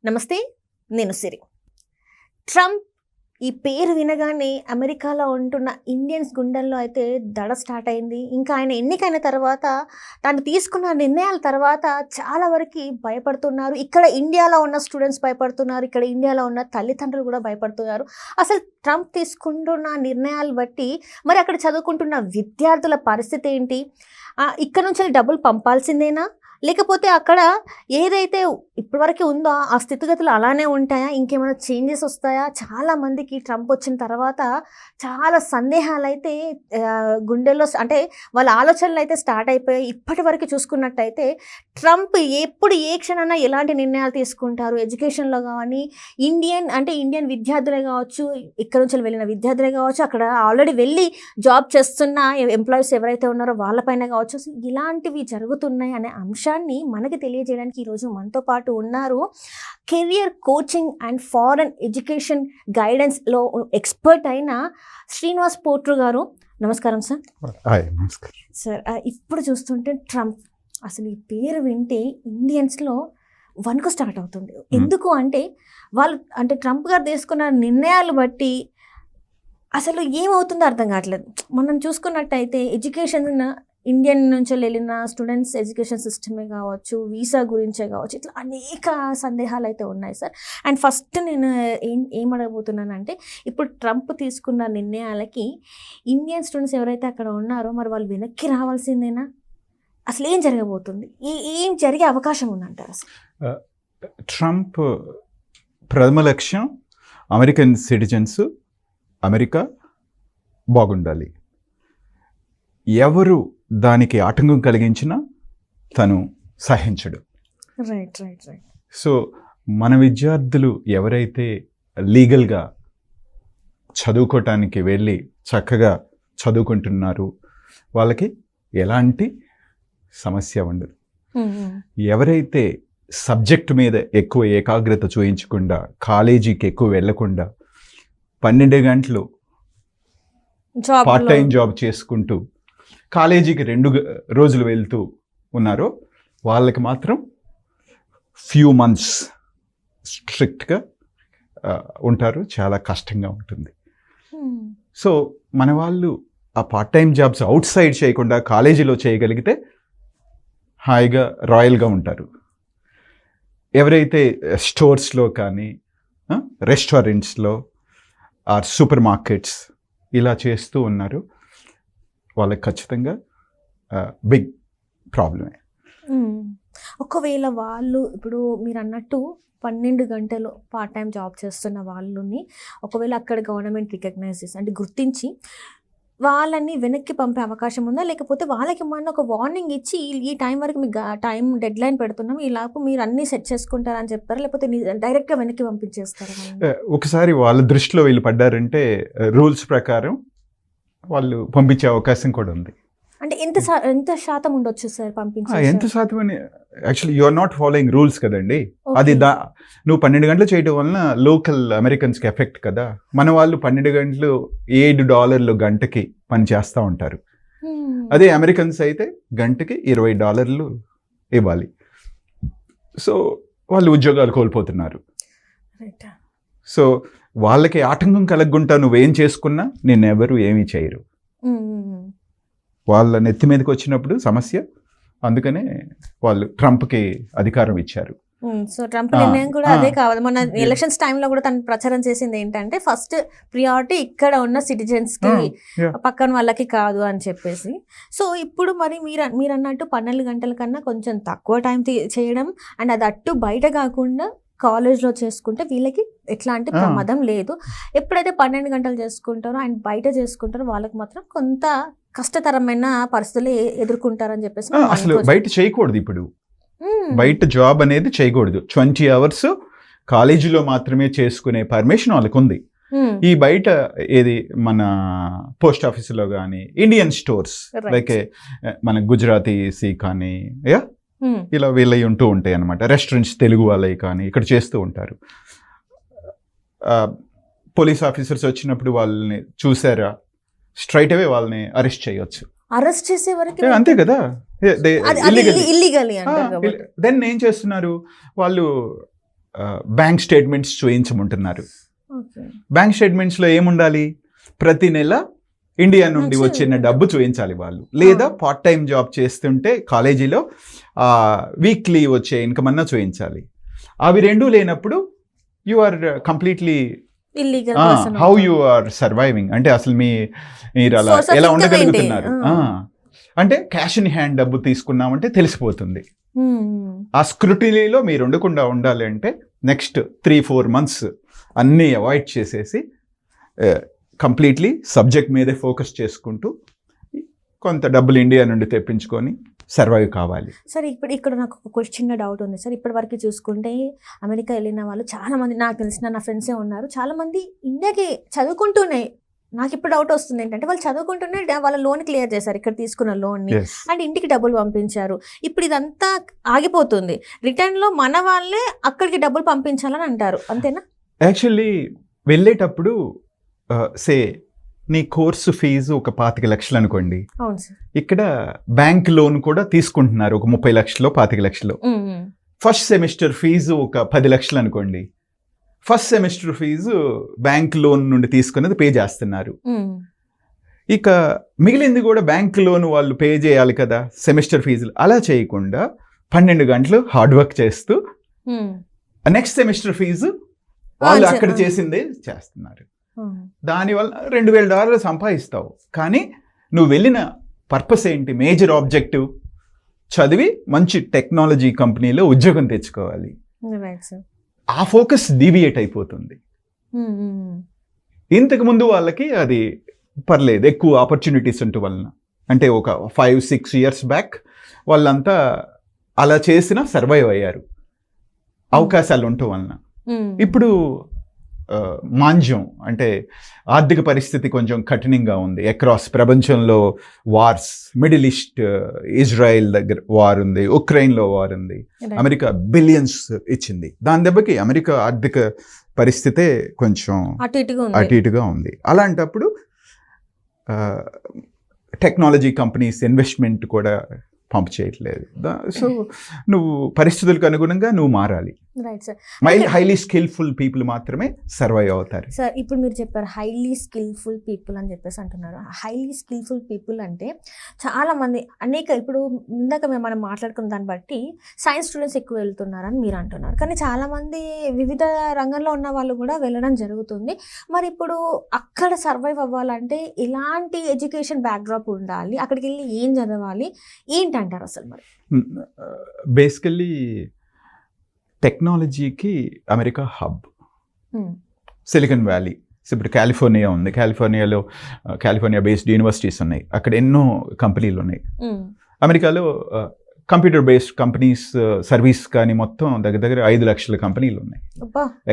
నమస్తే, నేను సిరి. ట్రంప్ ఈ పేరు వినగానే అమెరికాలో ఉంటున్న ఇండియన్స్ గుండెల్లో అయితే దడ స్టార్ట్ అయింది. ఇంకా ఆయన ఎన్నికైన తర్వాత తను తీసుకున్న నిర్ణయాల తర్వాత చాలా వరకు భయపడుతున్నారు. ఇక్కడ ఇండియాలో ఉన్న స్టూడెంట్స్ భయపడుతున్నారు. ఇక్కడ ఇండియాలో ఉన్న తల్లిదండ్రులు కూడా భయపడుతున్నారు. అసలు ట్రంప్ తీసుకుంటున్న నిర్ణయాలు బట్టి మరి అక్కడ చదువుకుంటున్న విద్యార్థుల పరిస్థితి ఏంటి? ఇక్కడ నుంచి డబ్బులు పంపాల్సిందేనా, లేకపోతే అక్కడ ఏదైతే ఇప్పటివరకు ఉందో ఆ స్థితిగతులు అలానే ఉంటాయా, ఇంకేమైనా చేంజెస్ వస్తాయా? చాలామందికి ట్రంప్ వచ్చిన తర్వాత చాలా సందేహాలు అయితే గుండెల్లో, అంటే వాళ్ళ ఆలోచనలు అయితే స్టార్ట్ అయిపోయాయి. ఇప్పటి వరకు చూసుకున్నట్టయితే ట్రంప్ ఎప్పుడు ఏ క్షణాన ఎలాంటి నిర్ణయాలు తీసుకుంటారు, ఎడ్యుకేషన్లో కానీ ఇండియన్ విద్యార్థులే కావచ్చు, ఇక్కడ నుంచి వెళ్ళిన విద్యార్థులే కావచ్చు, అక్కడ ఆల్రెడీ వెళ్ళి జాబ్ చేస్తున్న ఎంప్లాయీస్ ఎవరైతే ఉన్నారో వాళ్ళపైన కావచ్చు, ఇలాంటివి జరుగుతున్నాయి అనే అంశాన్ని మనకి తెలియజేయడానికి ఈరోజు మనతో పాటు ఉన్నారు career coaching and foreign education గైడెన్స్లో ఎక్స్పర్ట్ అయిన శ్రీనివాస్ పోట్రు గారు. నమస్కారం సార్. నమస్కారం సార్. ఇప్పుడు చూస్తుంటే ట్రంప్, అసలు ఈ పేరు వింటే ఇండియన్స్లో వణుకు స్టార్ట్ అవుతుంది. ఎందుకు అంటే ట్రంప్ గారు తీసుకున్న నిర్ణయాలు బట్టి అసలు ఏమవుతుందో అర్థం కావట్లేదు. మనం చూసుకున్నట్టయితే ఎడ్యుకేషన్, ఇండియన్ నుంచి వెళ్ళిన స్టూడెంట్స్ ఎడ్యుకేషన్ సిస్టమే కావచ్చు, వీసా గురించే కావచ్చు, ఇట్లా అనేక సందేహాలు అయితే ఉన్నాయి సార్. అండ్ ఫస్ట్ నేను ఏం అడగబోతున్నానంటే, ఇప్పుడు ట్రంప్ తీసుకున్న నిర్ణయాలకి ఇండియన్ స్టూడెంట్స్ ఎవరైతే అక్కడ ఉన్నారో మరి వాళ్ళు వెనక్కి రావాల్సిందేనా? అసలు ఏం జరగబోతుంది, ఏం జరిగే అవకాశం ఉందంటారు అసలు? ట్రంప్ ప్రథమ లక్ష్యం అమెరికన్ సిటిజన్స్ అమెరికా బాగుండాలి. ఎవరు దానికి ఆటంకం కలిగించినా తను సహించడు. Right right right. సో మన విద్యార్థులు ఎవరైతే లీగల్గా చదువుకోవటానికి వెళ్ళి చక్కగా చదువుకుంటున్నారు వాళ్ళకి ఎలాంటి సమస్య ఉండదు. ఎవరైతే సబ్జెక్ట్ మీద ఎక్కువ ఏకాగ్రత చూపించకుండా, కాలేజీకి ఎక్కువ వెళ్లకుండా 12 గంటలు పార్ట్ టైం జాబ్ చేసుకుంటూ కాలేజీకి 2 రోజులు వెళ్తూ ఉన్నారో వాళ్ళకి మాత్రం ఫ్యూ మంత్స్ స్ట్రిక్ట్గా ఉంటారు. చాలా కష్టంగా ఉంటుంది. సో మన వాళ్ళు ఆ part time jobs out side చేయకుండా కాలేజీలో చేయగలిగితే హాయిగా రాయల్గా ఉంటారు. ఎవరైతే స్టోర్స్లో కానీ రెస్టారెంట్స్లో ఆర్ సూపర్ మార్కెట్స్ ఇలా చేస్తూ ఉన్నారు వాళ్ళకి ఖచ్చితంగా బిగ్ ప్రాబ్లమే. ఒకవేళ వాళ్ళు ఇప్పుడు మీరు అన్నట్టు 12 గంటలు పార్ట్ టైం జాబ్ చేస్తున్న వాళ్ళని ఒకవేళ అక్కడ గవర్నమెంట్ రికగ్నైజ్ చేసి, అంటే గుర్తించి వాళ్ళని వెనక్కి పంపే అవకాశం ఉందా, లేకపోతే వాళ్ళకి ఏమన్నా ఒక వార్నింగ్ ఇచ్చి ఈ టైం వరకు మీకు టైం డెడ్ లైన్ పెడుతున్నాం, ఈలోపు మీరు అన్నీ సెట్ చేసుకుంటారని చెప్తారా, లేకపోతే డైరెక్ట్గా వెనక్కి పంపించేస్తారా? ఒకసారి వాళ్ళ దృష్టిలో వీళ్ళు పడ్డారంటే రూల్స్ ప్రకారం వాళ్ళు పంపించే అవకాశం కూడా ఉంది. అంటే ఎంత శాతం ఉండొచ్చు సార్ పంపించే? ఎంత శాతం అని actually you are not following rules కదండి. అది నువ్వు 12 గంటలు చేయడం వలన లోకల్ అమెరికన్స్కి ఎఫెక్ట్ కదా. మన వాళ్ళు 12 గంటలు $7 గంటకి పని చేస్తూ ఉంటారు. అదే అమెరికన్స్ అయితే గంటకి $20 ఇవ్వాలి. సో వాళ్ళు ఉద్యోగాలు కోల్పోతున్నారు. సో వాళ్ళకి ఆటంకం కలగకుండా నువ్వేం చేసుకున్నా నిన్నెవరు ఏమీ చేయరు. వాళ్ళ నెత్తి మీదకి వచ్చినప్పుడు సమస్య. అందుకనే వాళ్ళు ట్రంప్కి అధికారం ఇచ్చారు. సో ట్రంప్ నిర్ణయం కూడా అదే కావాలి. మన ఎలక్షన్స్ టైంలో కూడా తను ప్రచారం చేసింది ఏంటంటే ఫస్ట్ ప్రియారిటీ ఇక్కడ ఉన్న సిటిజన్స్కి, పక్కన వాళ్ళకి కాదు అని చెప్పేసి. సో ఇప్పుడు మరి మీరు అన్నట్టు 12 గంటల కన్నా కొంచెం తక్కువ టైం చేయడం, అండ్ అది అట్టు బయట కాకుండా కాలేజ్లో చేసుకుంటే వీళ్ళకి ఎట్లాంటి ప్రమాదం లేదు. ఎప్పుడైతే 12 గంటలు చేసుకుంటారో అండ్ బయట చేసుకుంటారో వాళ్ళకి మాత్రం కొంత కష్టతరమైన పరిస్థితులు ఎదుర్కొంటారని చెప్పేసి. అసలు బయట చేయకూడదు. ఇప్పుడు బయట జాబ్ అనేది చేయకూడదు. 20 hours కాలేజీలో మాత్రమే చేసుకునే పర్మిషన్ వాళ్ళకు ఉంది. ఈ బయట ఏది మన పోస్ట్ ఆఫీసులో కానీ, ఇండియన్ స్టోర్స్ లైక్ మన గుజరాతీసి కానీ ఇలా వీళ్ళవి ఉంటూ ఉంటాయి అన్నమాట. రెస్టారెంట్స్ తెలుగు వాళ్ళవి కానీ ఇక్కడ చేస్తూ ఉంటారు. పోలీస్ ఆఫీసర్స్ వచ్చినప్పుడు వాళ్ళని చూసారా, స్ట్రైట్ అవే వాళ్ళని అరెస్ట్ చేయొచ్చు. అరెస్ట్ చేసే వరకు అంతే కదా. ఇల్లీగల్. దెన్ ఏం చేస్తున్నారు వాళ్ళు, బ్యాంక్ స్టేట్మెంట్స్ చూయించమంటున్నారు. ఓకే. బ్యాంక్ స్టేట్మెంట్స్లో ఏముండాలి, ప్రతి నెల ఇండియా నుండి వచ్చిన డబ్బు చూపించాలి వాళ్ళు, లేదా పార్ట్ టైం జాబ్ చేస్తుంటే కాలేజీలో వీక్లీ వచ్చే ఇన్కమ్ అన్నా చూపించాలి. అవి రెండూ లేనప్పుడు you are completely illegal how you are surviving, అంటే అసలు మీరు అలా Source of ఎలా income ఉండగలుగుతున్నారు. ఏంటి? అంటే క్యాష్ ఇన్ హ్యాండ్ డబ్బు తీసుకున్నామంటే తెలిసిపోతుంది. ఆ స్క్రూటినీలో మీరు ఉండకుండా ఉండాలి అంటే నెక్స్ట్ 3-4 months అన్నీ అవాయిడ్ చేసేసి కంప్లీట్లీ సబ్జెక్ట్ మీదే ఫోకస్ చేసుకుంటూ కొంత డబ్బులు ఇండియా నుండి తెప్పించుకొని సర్వైవ్ కావాలి. సార్ ఇప్పుడు ఇక్కడ నాకు ఒక చిన్న డౌట్ ఉంది సార్. ఇప్పటి వరకు చూసుకుంటే అమెరికా వెళ్ళిన వాళ్ళు చాలా మంది, నాకు తెలిసిన నా ఫ్రెండ్సే ఉన్నారు, చాలా మంది ఇండియాకి చదువుకుంటూనే, నాకు ఇప్పుడు డౌట్ వస్తుంది ఏంటంటే వాళ్ళు చదువుకుంటూనే వాళ్ళ లోన్ క్లియర్ చేశారు, ఇక్కడ తీసుకున్న లోన్ని, Yes. అండ్ ఇంటికి డబ్బులు పంపించారు. ఇప్పుడు ఇదంతా ఆగిపోతుంది, రిటర్న్లో మన వాళ్ళే అక్కడికి డబ్బులు పంపించాలని అంటారు, అంతేనా? యాక్చువల్లీ వెళ్ళేటప్పుడు సే నీ కోర్సు ఫీజు ఒక 25 లక్షలు అనుకోండి, అవును సార్. ఇక్కడ బ్యాంక్ లోన్ కూడా తీసుకుంటున్నారు ఒక 30 లక్షలు 25 లక్షలు. ఫస్ట్ సెమిస్టర్ ఫీజు ఒక 10 లక్షలు అనుకోండి, first semester fee bank loan నుండి తీసుకున్నది పే చేస్తున్నారు. ఇక మిగిలింది కూడా బ్యాంక్ లోన్ వాళ్ళు పే చేయాలి కదా సెమిస్టర్ ఫీజులు. అలా చేయకుండా 12 గంటలు హార్డ్ వర్క్ చేస్తూ నెక్స్ట్ సెమిస్టర్ ఫీజు వాళ్ళు అక్కడ చేసిందే చేస్తున్నారు. దానివల్ల $2,000 సంపాదిస్తావు, కానీ నువ్వు వెళ్ళిన పర్పస్ ఏంటి, మేజర్ ఆబ్జెక్టివ్ చదివి మంచి టెక్నాలజీ కంపెనీలో ఉద్యోగం తెచ్చుకోవాలి. ఆ ఫోకస్ డీవియేట్ అయిపోతుంది. ఇంతకు ముందు వాళ్ళకి అది పర్లేదు, ఎక్కువ ఆపర్చునిటీస్ ఉంటూ వలన, అంటే ఒక 5-6 years బ్యాక్ వాళ్ళంతా అలా చేసిన సర్వైవ్ అయ్యారు అవకాశాలు ఉండటం వలన. ఇప్పుడు మాంద్యం అంటే ఆర్థిక పరిస్థితి కొంచెం కఠినంగా ఉంది అక్రాస్ ప్రపంచంలో. వార్స్, మిడిల్ ఈస్ట్, ఇజ్రాయెల్ దగ్గర వార్ ఉంది, ఉక్రెయిన్లో వార్ ఉంది, అమెరికా బిలియన్స్ ఇచ్చింది. దాని దెబ్బకి అమెరికా ఆర్థిక పరిస్థితే కొంచెం అటు ఇటుగా ఉంది. అలాంటప్పుడు టెక్నాలజీ కంపెనీస్ ఇన్వెస్ట్మెంట్ కూడా పంప్ చేయట్లేదు. సో నువ్వు పరిస్థితులకు అనుగుణంగా నువ్వు మారాలి. Right sir. Highly skilful people మాత్రమే సర్వైవ్ అవుతారు. సార్ ఇప్పుడు మీరు చెప్పారు హైలీ స్కిల్ఫుల్ పీపుల్ అని చెప్పేసి అంటున్నారు. హైలీ స్కిల్ఫుల్ పీపుల్ అంటే చాలా మంది ఇప్పుడు ఇందాక మనం మాట్లాడుకున్న దాన్ని బట్టి సైన్స్ స్టూడెంట్స్ ఎక్కువ వెళ్తున్నారని మీరు అంటున్నారు, కానీ చాలామంది వివిధ రంగంలో ఉన్న వాళ్ళు కూడా వెళ్ళడం జరుగుతుంది. మరి ఇప్పుడు అక్కడ సర్వైవ్ అవ్వాలంటే ఎలాంటి ఎడ్యుకేషన్ బ్యాక్డ్రాప్ ఉండాలి, అక్కడికి వెళ్ళి ఏం చదవాలి, ఏంటి అంటారు అసలు? మరి బేసికల్లీ టెక్నాలజీకి అమెరికా హబ్, సిలికాన్ వ్యాలీ. ఇప్పుడు కాలిఫోర్నియా ఉంది, కాలిఫోర్నియాలో కాలిఫోర్నియా బేస్డ్ యూనివర్సిటీస్ ఉన్నాయి, అక్కడ ఎన్నో కంపెనీలు ఉన్నాయి. అమెరికాలో కంప్యూటర్ బేస్డ్ కంపెనీస్ సర్వీస్ కానీ మొత్తం దగ్గర 5 లక్షల కంపెనీలు ఉన్నాయి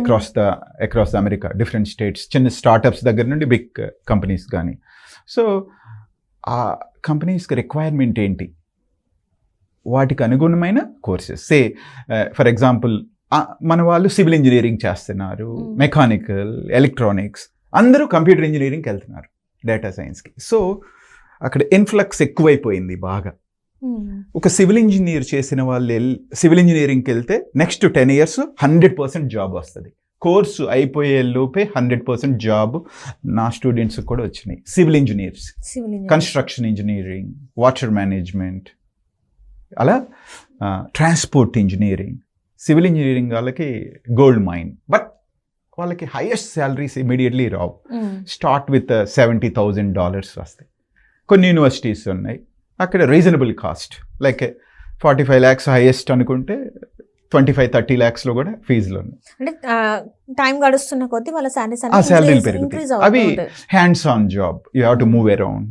across the America, different states. చిన్న స్టార్టప్స్ దగ్గర నుండి బిగ్ కంపెనీస్ కానీ. సో ఆ కంపెనీస్కి రిక్వైర్మెంట్ ఏంటి, వాటికి అనుగుణమైన కోర్సెస్. సే ఫర్ ఎగ్జాంపుల్ మన వాళ్ళు సివిల్ ఇంజనీరింగ్ చేస్తున్నారు, మెకానికల్, ఎలక్ట్రానిక్స్, అందరూ కంప్యూటర్ ఇంజనీరింగ్కి వెళ్తున్నారు, డేటా సైన్స్కి. సో అక్కడ ఇన్ఫ్లక్స్ ఎక్కువైపోయింది బాగా. ఒక సివిల్ ఇంజనీర్ చేసిన వాళ్ళు సివిల్ ఇంజనీరింగ్కి వెళ్తే నెక్స్ట్ 10 years 100% జాబ్ వస్తుంది. కోర్సు అయిపోయే లోపే 100% జాబ్ నా స్టూడెంట్స్ కూడా వచ్చినాయి. Civil engineers, construction engineering, water management, అలా ట్రాన్స్పోర్ట్ ఇంజనీరింగ్, సివిల్ ఇంజనీరింగ్ వాళ్ళకి గోల్డ్ మైన్. బట్ వాళ్ళకి highest salaries immediately Rao. Start with $70,000 వస్తాయి. కొన్ని యూనివర్సిటీస్ ఉన్నాయి అక్కడ reasonable cost, like 45 lakhs highest అనుకుంటే 25-30 lakhsలో కూడా ఫీజులు ఉన్నాయి. అంటే టైం గడుస్తున్న కొద్దీ వాళ్ళ శాలరీలు పెరుగుతాయి. అవి hands on job, you have to move around.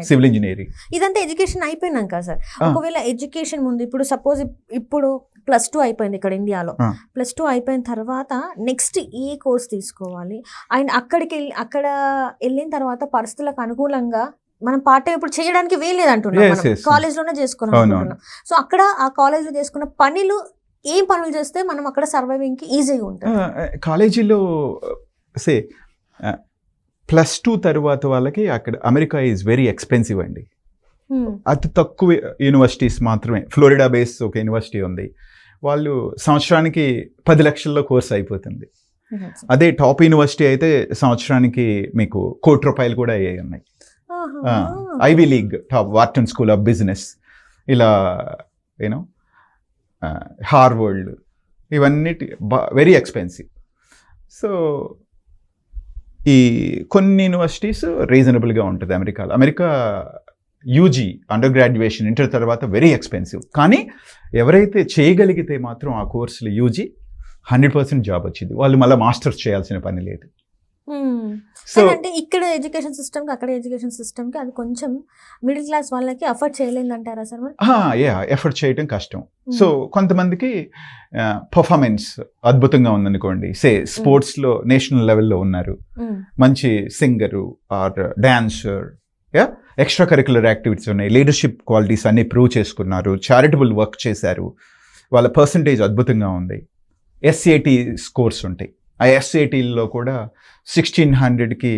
Civil engineering ఇదంతా ఎడ్యుకేషన్ అయిపోయినాక సార్, ఒకవేళ ఎడ్యుకేషన్ ముందు ఇప్పుడు సపోజ్ ఇప్పుడు +2 అయిపోయింది ఇక్కడ ఇండియాలో, +2 అయిపోయిన తర్వాత నెక్స్ట్ ఏ కోర్స్ తీసుకోవాలి, అండ్ అక్కడ వెళ్ళిన తర్వాత పరిస్థితులకు అనుకూలంగా మనం పార్ట్ టైం ఇప్పుడు చేయడానికి వేయలేదు అంటున్నాం, కాలేజ్లోనే చేసుకున్నాం. సో అక్కడ ఆ కాలేజ్లో చేసుకున్న పనులు ఏం పనులు చేస్తే మనం అక్కడ సర్వైవింగ్కి ఈజీగా ఉంటుంది? కాలేజీలో సే +2 తర్వాత వాళ్ళకి అక్కడ అమెరికా ఈజ్ వెరీ ఎక్స్పెన్సివ్ అండి. అతి తక్కువ యూనివర్సిటీస్ మాత్రమే, ఫ్లోరిడా బేస్ ఒక యూనివర్సిటీ ఉంది, వాళ్ళు సంవత్సరానికి 10 లక్షల్లో కోర్స్ అయిపోతుంది. అదే టాప్ యూనివర్సిటీ అయితే సంవత్సరానికి మీకు ₹1,00,00,000 కూడా అయ్యాయి ఉన్నాయి. Ivy league, top Wharton school of business, ఇలా యూనో హార్వర్డ్, ఇవన్నిటి వెరీ ఎక్స్పెన్సివ్. సో ఈ కొన్ని యూనివర్సిటీస్ రీజనబుల్గా ఉంటుంది అమెరికాలో. America UG under graduation inter తర్వాత వెరీ ఎక్స్పెన్సివ్. కానీ ఎవరైతే చేయగలిగితే మాత్రం ఆ కోర్సులు యూజీ 100% జాబ్ వచ్చింది. వాళ్ళు మళ్ళీ మాస్టర్స్ చేయాల్సిన పని లేదు. సో అంటే ఇక్కడ ఎడ్యుకేషన్ సిస్టమ్కి అక్కడ ఎడ్యుకేషన్ సిస్టమ్కి అది కొంచెం మిడిల్ క్లాస్ వాళ్ళకి అఫోర్డ్ చేయలేదు అంటారా సార్ మరి? ఎఫర్ట్ చేయటం కష్టం. సో కొంతమందికి పర్ఫార్మెన్స్ అద్భుతంగా ఉందనుకోండి, స్పోర్ట్స్లో నేషనల్ లెవెల్లో ఉన్నారు, మంచి singer or dancer, extra curricular activities ఉన్నాయి, లీడర్షిప్ క్వాలిటీస్ అన్ని ప్రూవ్ చేసుకున్నారు, చారిటబుల్ వర్క్ చేశారు, వాళ్ళ పర్సంటేజ్ అద్భుతంగా ఉంది, SAT స్కోర్స్ ఉంటాయి. ఆ SATలో కూడా 1600కి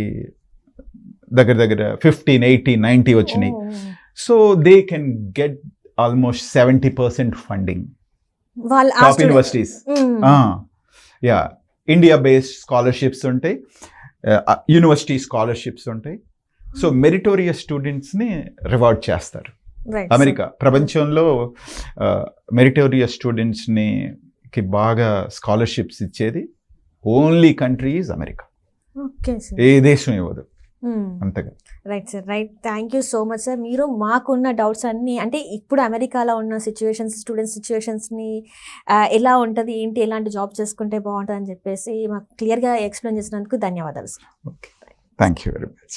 దగ్గర 15, 80, 90 వచ్చినాయి. So they can get almost 70% funding. Top universities, India based scholarships ఉంటాయి, యూనివర్సిటీ స్కాలర్షిప్స్ ఉంటాయి. సో మెరిటోరియస్ స్టూడెంట్స్ని రివార్డ్ చేస్తారు. అమెరికా ప్రపంచంలో మెరిటోరియస్ స్టూడెంట్స్ని బాగా స్కాలర్షిప్స్ ఇచ్చేది ఓన్లీ కంట్రీ ఈజ్ అమెరికా. ఏ దేశం ఇవ్వదు అంతగా. Right sir, right. Thank you so much sir. మీరు మాకున్న డౌట్స్ అన్నీ, అంటే ఇప్పుడు అమెరికాలో ఉన్న సిచ్యువేషన్స్, స్టూడెంట్ సిచ్యువేషన్స్ని ఎలా ఉంటుంది, ఏంటి, ఎలాంటి జాబ్ చేసుకుంటే బాగుంటుంది అని చెప్పేసి మాకు క్లియర్గా ఎక్స్ప్లెయిన్ చేసినందుకు ధన్యవాదాలు sir. Okay, thank you very much.